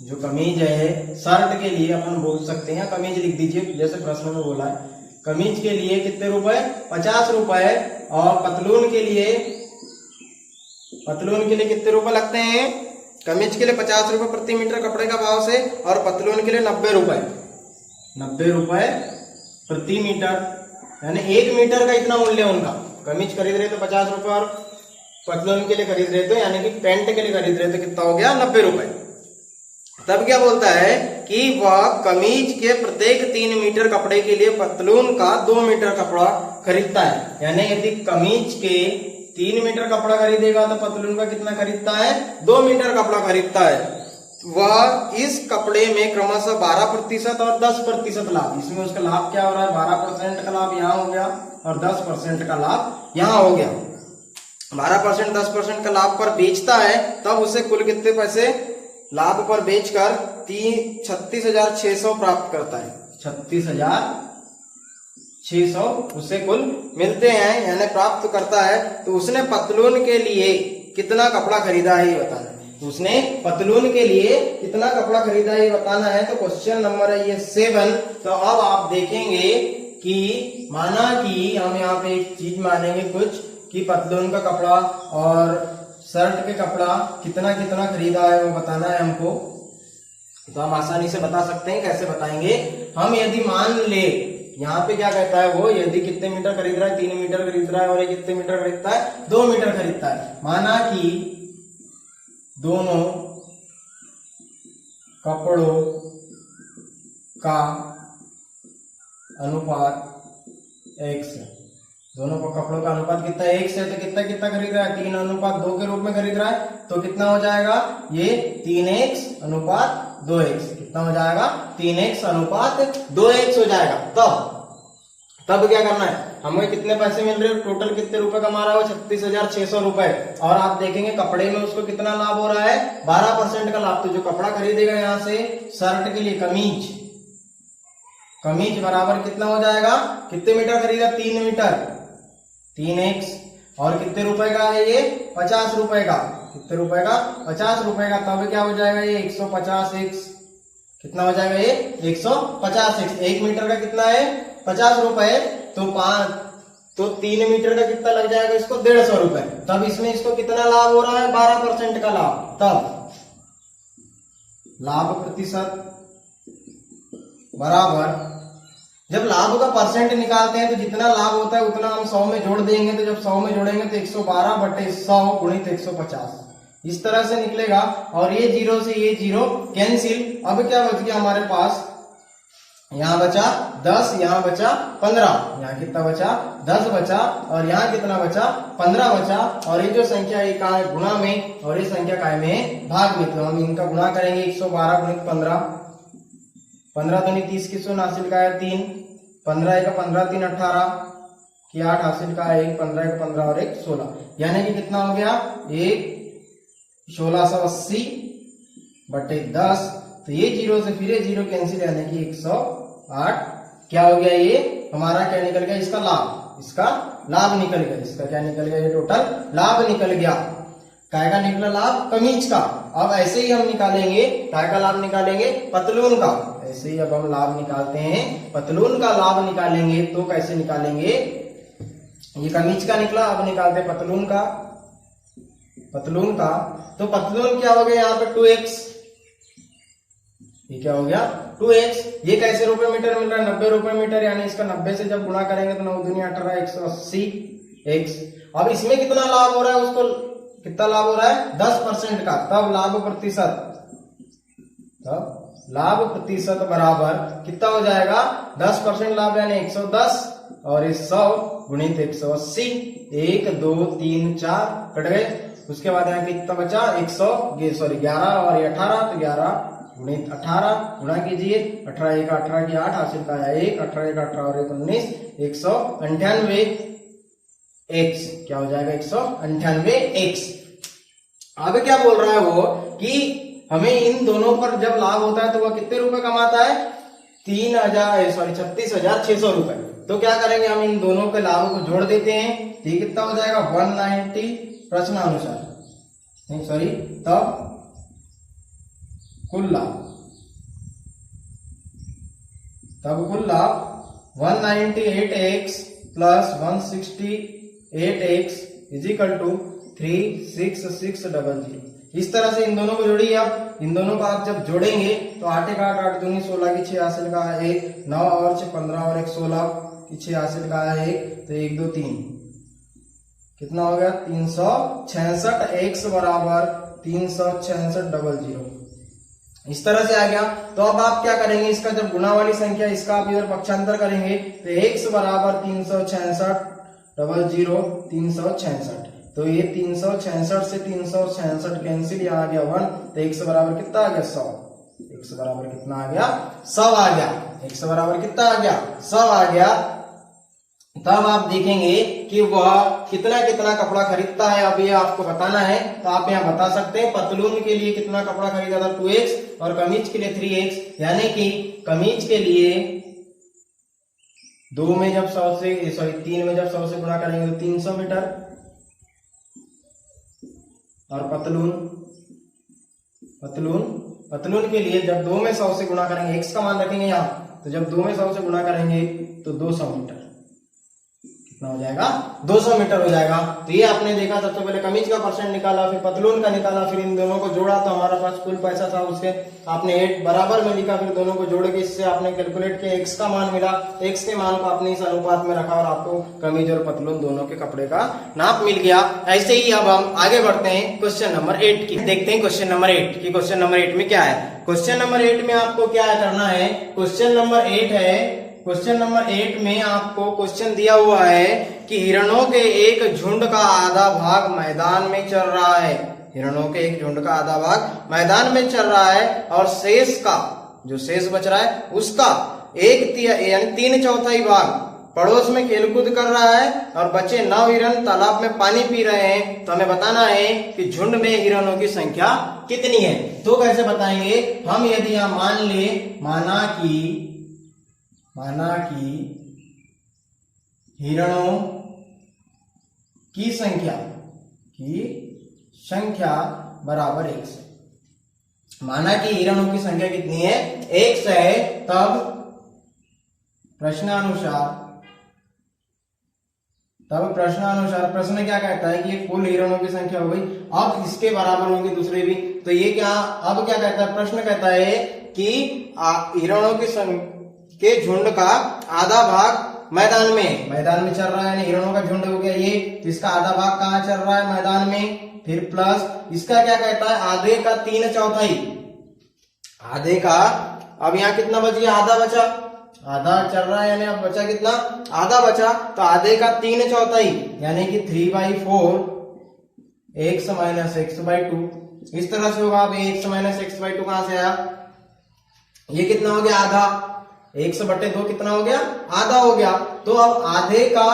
जो कमीज है, शर्ट के लिए अपन बोल सकते हैं, कमीज लिख दीजिए जैसे प्रश्न में बोला है। कमीज के लिए कितने रुपए? 50 रुपए। और पतलून के लिए कितने रुपए लगते हैं? कमीज के लिए 50 रुपए प्रति मीटर कपड़े का भाव से, और पतलून के लिए 90 रुपए। 90 रुपए प्रति मीटर, यानी 1 मीटर का इतना मूल्य उनका। कमीज खरीद रहे तो 50 रुपए, और पतलून के लिए खरीद रहे थे, यानी कि पैंट के लिए खरीद रहे थे, कितना हो गया? 90 रुपए। तब क्या बोलता है कि वह कमीज के प्रत्येक 3 मीटर कपड़े के लिए पतलून का 2 मीटर कपड़ा खरीदता है। यानी यदि कमीज के 3 मीटर कपड़ा खरीदेगा तो पतलून का कितना खरीदता है? 2 मीटर कपड़ा खरीदता है। वह इस कपड़े में क्रमशः 12% और 10% लाभ, इसमें उसका लाभ क्या हो रहा है? 12% का लाभ यहाँ हो गया और 10% का लाभ यहाँ हो गया। 12% 10% का लाभ पर बेचता है, तब उसे कुल कितने पैसे लाभ पर बेचकर 36,600 प्राप्त करता है। 36,600 उसे कुल मिलते हैं, यानी प्राप्त करता है। तो उसने पतलून के लिए कितना कपड़ा खरीदा है ये बताना है। उसने पतलून के लिए कितना कपड़ा खरीदा है ये बताना है। तो क्वेश्चन नंबर है ये 7। तो अब आप देखेंगे कि माना कि हम यहाँ पे एक चीज मानेंगे कुछ कि पतलून का कपड़ा और शर्ट के कपड़ा कितना कितना खरीदा है वो बताना है हमको। तो हम आसानी से बता सकते हैं। कैसे बताएंगे? हम यदि मान ले यहाँ पे क्या कहता है वो, यदि कितने मीटर खरीद रहा है? 3 मीटर खरीद रहा है। और ये कितने मीटर खरीदता है? 2 मीटर खरीदता है। माना कि दोनों कपड़ों का अनुपात x है। दोनों को कपड़ों का अनुपात कितना है? 1 से। तो कितना कितना खरीद रहा है? 3:2 के रूप में खरीद रहा है। तो कितना हो जाएगा ये? 3x:2x। कितना हो जाएगा? 3x:2x हो जाएगा। तब क्या करना है? हमें कितने पैसे मिल रहे हैं? टोटल कितने रुपए कमा रहा है? 36,600 रुपए। और आप देखेंगे कपड़े में उसको कितना लाभ हो रहा है? 12% का लाभ। तो जो कपड़ा खरीदेगा यहाँ से शर्ट के लिए, कमीज बराबर कितना हो जाएगा? कितने मीटर खरीदा? 3 मीटर। 3x और कितने रुपए का है ये? 50 रुपए का। कितने रुपए का? 50 रुपए का। तब क्या हो जाएगा ये? 150x। कितना हो जाएगा ये? 150x। 1 मीटर का कितना है? 50 रुपए। तो 3 मीटर का कितना लग जाएगा इसको? 150 रुपए। तब इसमें इसको कितना लाभ हो रहा है? 12% का लाभ। तब लाभ प्रतिशत बराबर, जब लाभ का परसेंट निकालते हैं तो जितना लाभ होता है उतना हम 100 में जोड़ देंगे। तो जब 100 में जोड़ेंगे तो 112/100 गुणित 150 इस तरह से निकलेगा। और ये 0 से ये 0 कैंसिल। अब क्या बच गया हमारे पास? यहाँ बचा 10, यहाँ बचा 15। यहाँ कितना बचा? 10 बचा। और यहाँ कितना बचा? 15 बचा। और ये जो संख्या है कहाँ है? गुणा में। और ये संख्या काय में है? भाग में। तो हम इनका गुणा करेंगे। 112 गुणित 15। 15 दूनी 30 की 100 हासिल का है 3। 15 का 15 3 18 की 8 हासिल का है 1। 15 का 15 और 1 16। यानी कि कितना हो गया? 1680/10। तो ये 0 से फिर 0 कैंसिल, यानी कि 108। क्या हो गया? ये हमारा क्या निकल गया? इसका लाभ। इसका लाभ निकल गया। इसका क्या निकल गया? ये टोटल लाभ निकल गया। काय का निकला लाभ? कमीज का। अब ऐसे ही हम निकालेंगे, काय का लाभ निकालेंगे? पतलून का। ऐसे ही अब हम लाभ निकालते हैं, पतलून का लाभ निकालेंगे। तो कैसे निकालेंगे? ये कमीज का निकला, अब निकालते हैं पतलून का। पतलून का तो पतलून क्या हो गया यहाँ पे? 2x। ये क्या हो गया? 2x। ये कैसे रुपए मीटर मिल रहा है? 90 रुपए मीटर। यानी इसका 90 से जब गुणा करेंगे तो 9 दूनी 18 180x। अब इसमें कितना लाभ हो रहा है? उसको कितना लाभ हो रहा है? 10% का। तब लाभ प्रतिशत बराबर कितना हो जाएगा? 10% लाभ यानी 110 और 100 गुणित 180। 1 2 3 4 कट गए। उसके बाद यहाँ कितना बचा? 11 और 18। तो 11 गुणित 18 गुणा कीजिए। 18 1 18 की 8 हासिल का है 1। 18 1 18 और 1 19। 198x। क्या हो जाएगा? 198x। अब क्या बोल रहा है वो कि हमें इन दोनों पर जब लाभ होता है तो वह कितने रुपए कमाता है? 36,600 रुपए। तो क्या करेंगे? हम इन दोनों के लाभ को जोड़ देते हैं। तो ये कितना हो जाएगा? 190 प्रश्नानुसार नहीं सॉरी तब कुल लाभ 198x plus 168x is equal to 36600। इस तरह से इन दोनों को जोड़िए। आप इन दोनों को आप जब जोड़ेंगे तो 8 1 8 8 दूनी 16 की 6 हासिल का है 1। 9 और 6 15 और 1 16 की 6 हासिल का है 1। तो 1 2 3 कितना हो गया? 366x बराबर 36600। इस तरह से आ गया। तो अब आप क्या करेंगे, इसका जब गुणा वाली संख्या इसका आप इधर पक्षांतर करेंगे तो x बराबर 366 366। तो ये 366 से 366 कैंसिल, यहाँ आ गया 1। तो x बराबर कितना आ गया 100। x बराबर कितना आ गया 100 आ गया। x बराबर कितना आ गया 100 आ गया। तब आप देखेंगे कि वह कितना कितना कपड़ा खरीदता है। अब ये आपको बताना है तो आप यहाँ बता सकते हैं। पतलून के लिए कितना कपड़ा खरीदा था 2x और कमीज के लिए 3x, यानी कि कमीज के लिए 2 में जब 100 से 3 में जब 100 से गुणा करेंगे तो 300 मीटर, और पतलून के लिए जब 2 में 100 से गुणा करेंगे, x का मान रखेंगे यहाँ, तो जब 2 में 100 से गुणा करेंगे तो 200 मीटर कितना हो जाएगा 200 मीटर हो जाएगा। तो ये आपने देखा, सबसे पहले कमीज का परसेंट निकाला, फिर पतलून का निकाला, फिर इन दोनों को जोड़ा तो हमारा पास कुल पैसा था उसके आपने 8 बराबर में लिखा, फिर दोनों को जोड़ के इससे आपने कैलकुलेट किया, x का मान मिला, x के मान को आपने इस अनुपात में रखा और आपको कमीज और पतलून दोनों के कपड़े का नाप मिल गया। ऐसे ही अब हम आगे बढ़ते हैं क्वेश्चन नंबर 8 की। देखते हैं क्वेश्चन नंबर 8 की। क्वेश्चन नंबर 8 में क्या है। क्वेश्चन नंबर 8 में आपको क्या करना है, क्वेश्चन नंबर 8 है, क्वेश्चन नंबर 8 में आपको क्वेश्चन दिया हुआ है कि हिरणों के एक झुंड का आधा भाग मैदान में चल रहा है। हिरणों के एक झुंड का आधा भाग मैदान में चल रहा है और शेष का, जो शेष बच रहा है उसका यानी 3/4 भाग पड़ोस में खेलकूद कर रहा है और बचे 9 हिरण तालाब में पानी पी रहे हैं। तो हमें बताना है कि झुंड में हिरणों की संख्या कितनी है। तो कैसे बताएंगे हम, यदि यहां मान ले, माना कि हिरणों की संख्या बराबर 1 से, माना कि हिरणों की संख्या कितनी है 1 से है, तब प्रश्नानुसार प्रश्न क्या कहता है कि ये कुल हिरणों की संख्या हो गई, अब इसके बराबर होगी दूसरे भी। तो ये क्या, अब क्या कहता है, प्रश्न कहता है कि हिरणों के झुंड का आधा भाग मैदान में चल रहा है, यानी हिरणों का झुंड हो गया ये, तो इसका आधा भाग कहाँ चल रहा है मैदान में, फिर प्लस इसका क्या कहता है आधे का 3/4, आधे का, अब यहाँ कितना बच गया, आधा बचा, आधा चल रहा है यानी अब बचा कितना, आधा बचा, तो आधे का 3/4 यानी कि 3/4 x माइनस x/2। इस तरह से होगा। अब x माइनस x/2 कहां से आया, ये कितना हो गया आधा, 1/2 कितना हो गया, आधा हो गया। तो अब आधे का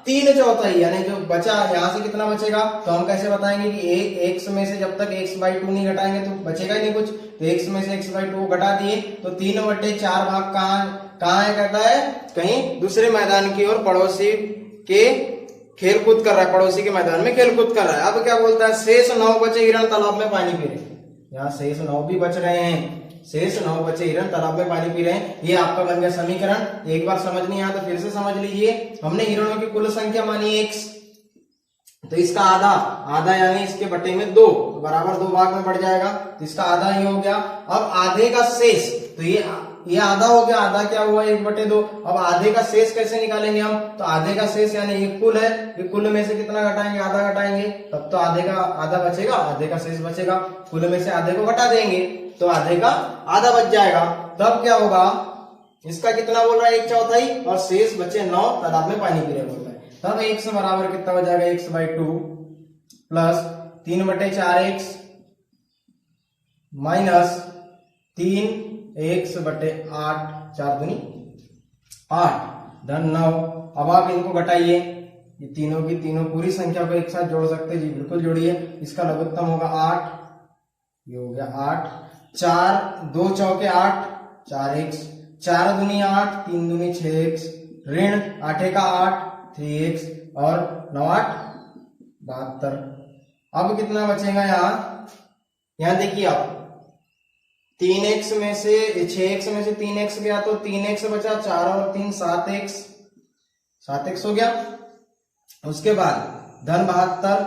3/4 यानी जो बचा, यहां से कितना बचेगा, तो हम कैसे बताएंगे कि x में से जब तक x/2 नहीं घटाएंगे तो बचेगा ही नहीं कुछ, तो x में से x/2 घटा दिए तो 3/4 भाग कहाँ है, कहता है कहीं दूसरे मैदान की ओर, पड़ोसी के खेलकूद कर रहा है, पड़ोसी के मैदान में खेलकूद कर रहा है। अब क्या बोलता है, शेष 9 बचे हिरण तालाब में पानी पी रहे हैं, यहाँ शेष 9 भी बच रहे हैं, शेष 9 बचे हिरण तालाब में पानी पी रहे हैं। ये आपका बन गया समीकरण। एक बार समझ नहीं आया तो फिर से समझ लीजिए। हमने हिरणों की कुल संख्या मानी x, तो इसका आधा यानी इसके बटे में 2, तो बराबर 2 भाग में बढ़ जाएगा, तो इसका आधा ही हो गया। अब आधे का शेष, तो ये आधा हो गया, आधा क्या हुआ 1/2। अब आधे का शेष कैसे निकालेंगे हम, तो आधे का शेष यानी ये कुल है, ये कुल में से कितना घटाएंगे, आधा घटाएंगे, तब तो आधे का आधा बचेगा, आधे का शेष बचेगा, कुल में से आधे को घटा देंगे तो आधे का आधा बच जाएगा। तब क्या होगा, इसका कितना बोल रहा है 1/4 और शेष बचे 9, तालाब में पानी पी रहे बोल रहा है। तब x बराबर कितना हो जाएगा, x/2 plus 3/4x minus 3x/8, 4 दूनी 8 धन 9। अब आप इनको घटाइए, ये तीनों की तीनों पूरी संख्या को एक साथ जोड़ सकते हैं जी, बिल्कुल जोड़िए। इसका लघुत्तम होगा 8, ये हो गया 8, 4 2 चौके 8, 4x, 4 दूनी 8, 3 दूनी 6x, ऋण 8 का 8, 3x और 9 8 72। अब कितना बचेगा यहाँ देखिए आप, 3x में से 6x में से 3x गया तो 3x बचा, 4 और 3 7x हो गया। उसके बाद धन 72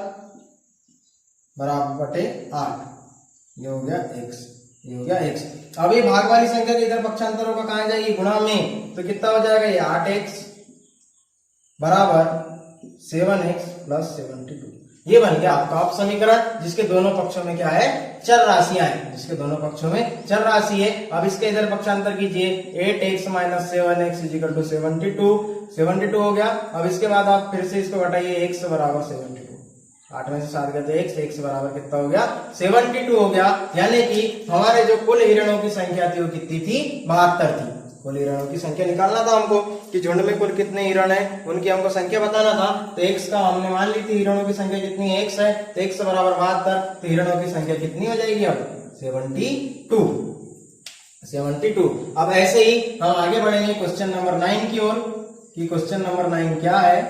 बराबर बटे 8, ये हो गया x, ये हो गया x। अब ये भाग वाली संख्या के इधर पक्षांतर होगा, कहां जाएगी, गुणा में, तो कितना हो जाएगा ये 8x बराबर 7x प्लस 72। ये बन गया आपका आप समीकरण, जिसके दोनों पक्षों में क्या है, चर राशियां हैं, जिसके दोनों पक्षों में चर राशि है। अब इसके इधर पक्षांतर कीजिए, 8x - 7x = 72 हो गया। अब इसके बाद आप फिर से इसको घटाइए, x बराबर 72, 8 में से 7 गए तो x बराबर कितना हो गया, 72 हो गया। यानी कि हमारे जो कुल हिरणों की संख्या थी वो कितनी थी, 72 थी। कुल हिरणों की संख्या निकालना था हमको कि झुंड में कुल कितने हिरण हैं, उनकी हमको संख्या बताना था। तो x का हमने मान ली थी हिरणों की संख्या कितनी है, x है, तो x बराबर 72, तो हिरणों की संख्या कितनी हो जाएगी अब, 72। अब ऐसे ही हम आगे बढ़ेंगे क्वेश्चन नंबर 9 की ओर, कि क्वेश्चन नंबर 9 क्या है।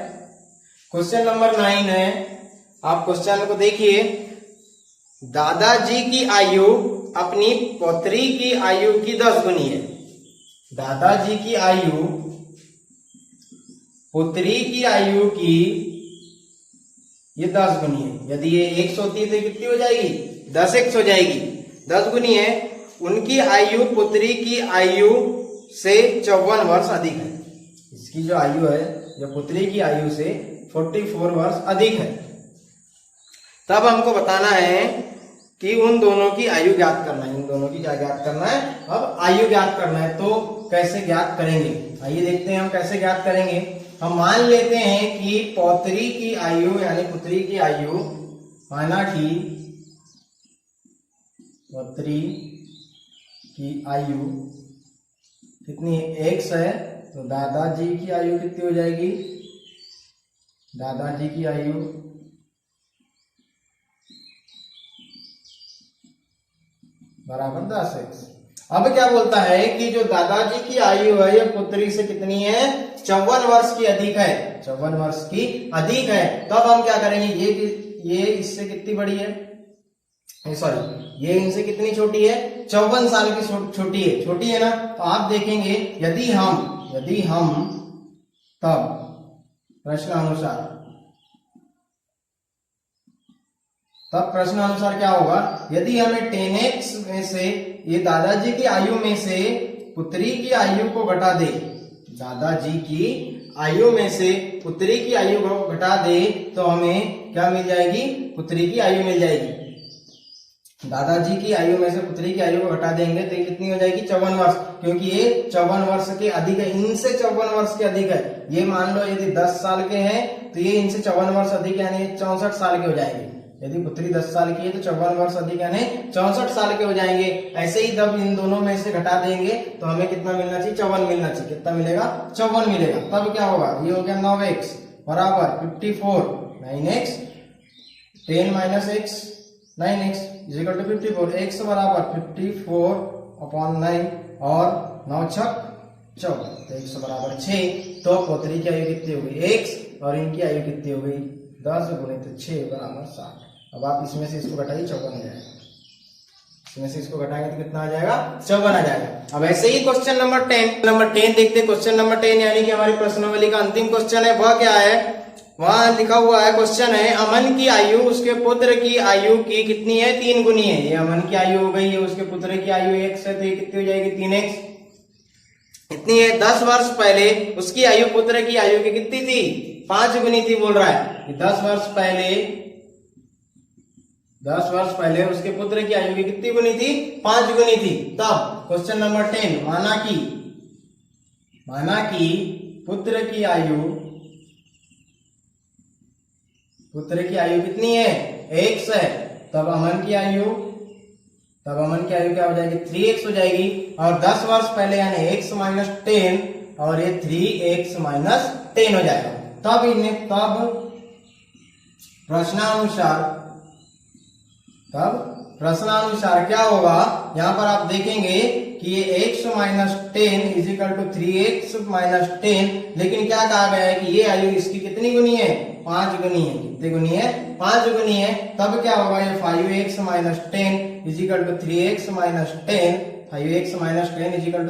क्वेश्चन नंबर 9 है, आप क्वेश्चन को देखिए, दादाजी की आयु अपनी पौत्री की आयु की 10 गुनी है। दादाजी की आयु पुत्री की आयु की ये 10 गुनी है। यदि ये 100 होती है तो कितनी हो जाएगी, 10x हो जाएगी, 10 गुनी है। उनकी आयु पुत्री की आयु से 54 वर्ष अधिक है। इसकी जो आयु है, जो पुत्री की आयु से 44 वर्ष अधिक है। तब हमको बताना है कि उन दोनों की आयु ज्ञात करना है। इन दोनों की क्या ज्ञात करना है, अब आयु ज्ञात करना है। तो कैसे ज्ञात करेंगे, आइए देखते हैं हम कैसे ज्ञात करेंगे। हम मान लेते हैं कि पौत्री की आयु यानी पुत्री की आयु, माना कि पुत्री की आयु कितनी है, x है, तो दादाजी की आयु कितनी हो जाएगी, दादाजी की आयु बराबर 10x। अब क्या बोलता है कि जो दादाजी की आयु है ये पुत्री से कितनी है, 54 वर्ष की अधिक है, 54 वर्ष की अधिक है। तब हम क्या करेंगे, ये इससे कितनी बड़ी है, सॉरी ये इनसे कितनी छोटी है, 54 साल की छोटी है ना। तो आप देखेंगे यदि हम तब प्रश्नानुसार क्या होगा, यदि हमें 10x में से ये दादाजी की आयु में से पुत्री की आयु को घटा दे, दादाजी की आयु में से पुत्री की आयु को घटा दे, तो हमें क्या मिल जाएगी, पुत्री की आयु मिल जाएगी। दादाजी की आयु में से पुत्री की आयु को घटा देंगे तो ये कितनी हो जाएगी, 54 वर्ष, क्योंकि ये 54 वर्ष के अधिक है, इनसे 54 वर्ष के अधिक है। ये मान लो यदि 10 साल के हैं तो ये इनसे 54 वर्ष अधिक यानी 64 साल के हो जाएंगे। यदि पुत्री 10 साल की है तो 54 वर्ष अधिक यानी 64 साल के हो जाएंगे। ऐसे ही जब इन दोनों में से घटा देंगे तो हमें कितना मिलना चाहिए, 54 मिलना चाहिए। कितना मिलेगा, 54 मिलेगा। तब क्या होगा, ये हो गया 9x बराबर 54, 9x 10 - x 9x = 54, x बराबर 54/9 और 9 × 6 = 14, तो x बराबर 6। तो पुत्री की आयु कितनी हो गई, x, और इनकी आयु कितनी हो गई, 10 × 6 बराबर 60। अब आप इसमें से इसको घटाइए, 54 आ जाएगा। इसमें से इसको घटाएंगे तो कितना आ जाएगा, 54 आ जाएगा। अब ऐसे ही क्वेश्चन नंबर 10 देखते हैं। क्वेश्चन नंबर 10 यानी कि हमारी प्रश्नावली का अंतिम क्वेश्चन है। वह क्या है, वहां लिखा हुआ है, क्वेश्चन है, अमन की आयु उसके पुत्र की आयु की कितनी है, 3 गुनी है। ये अमन की आयु हो गई है, उसके पुत्र की आयु x है, तो ये कितनी हो जाएगी, 3x इतनी है। 10 वर्ष पहले उसकी आयु पुत्र की आयु की कितनी थी, 5 गुनी थी बोल रहा है। 10 वर्ष पहले उसके पुत्र की आयु की कितनी गुनी थी, 5 गुनी थी। तब क्वेश्चन नंबर 10, माना कि पुत्र की आयु कितनी है, x है। तब अमन की आयु क्या हो जाएगी, 3x हो जाएगी। और 10 वर्ष पहले यानी x - 10 और ये 3x - 10 हो जाएगा। तब प्रश्नानुसार क्या होगा, यहां पर आप देखेंगे कि ये x - 10 = 3x - 10, लेकिन क्या कहा गया है कि ये आयु इसकी कितनी गुनी है, 5 गुनी है। कितनी गुनी है, 5 गुनी है। तब क्या होगा, ये 5x - 10 = 3x - 10, 5x - 10 =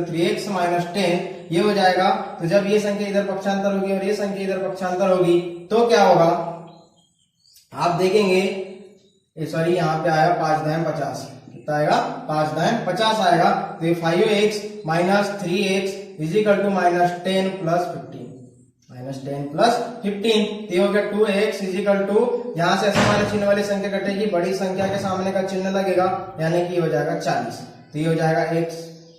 3x - 10 ये हो जाएगा। तो जब ये संख्या इधर पक्षांतर होगी और ये संख्या इधर पक्षांतर होगी तो क्या होगा, आप देखेंगे, सॉरी यहाँ पे आया 5 दाएं 50, कितना आएगा, 5 दाएं 50 आएगा। तो ये 5x - 3x = -10 + 15, -10 प्लस 15, तो ये हो गया 2x इजिकल टू, यहाँ से ऐसे वाले चिन्ह वाली संख्या कटेगी, बड़ी संख्या के सामने का चिन्ह लगेगा, यानी कि हो जाएगा 40, तो ये हो जाएगा x।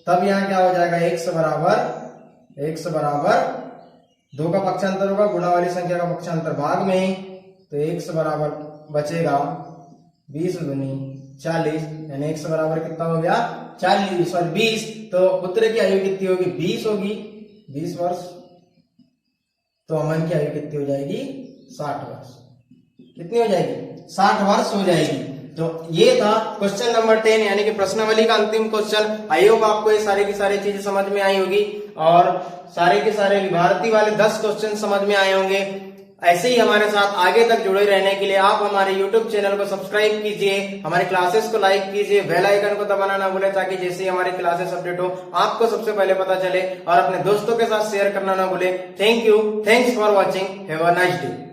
तब यहाँ क्या हो जाएगा, x बराबर 2 का पक्षांतर होगा, गुणा वाली संख्या का पक्षांतर भाग में, तो x बराबर बचेगा 20 दूनी 40, यानी x बराबर कितना हो गया 20। तो पुत्र की आयु कितनी होगी, 20 होगी, 20 वर्ष। तो अमन की आयु कितनी हो जाएगी, 60 वर्ष। कितनी हो जाएगी, 60 वर्ष हो जाएगी। तो ये था क्वेश्चन नंबर 10 यानी कि प्रश्नावली का अंतिम क्वेश्चन। आई होप आपको ये सारी की सारी चीजें समझ में आई होगी और सारे के सारे विभारती वाले 10 क्वेश्चन समझ में आए होंगे। ऐसे ही हमारे साथ आगे तक जुड़े रहने के लिए आप हमारे YouTube चैनल को सब्सक्राइब कीजिए, हमारे क्लासेस को लाइक कीजिए, बेल आइकन को दबाना ना भूलें ताकि जैसे ही हमारी क्लासेस अपडेट हो आपको सबसे पहले पता चले, और अपने दोस्तों के साथ शेयर करना ना भूलें। Thank you, thanks for watching, have a nice day.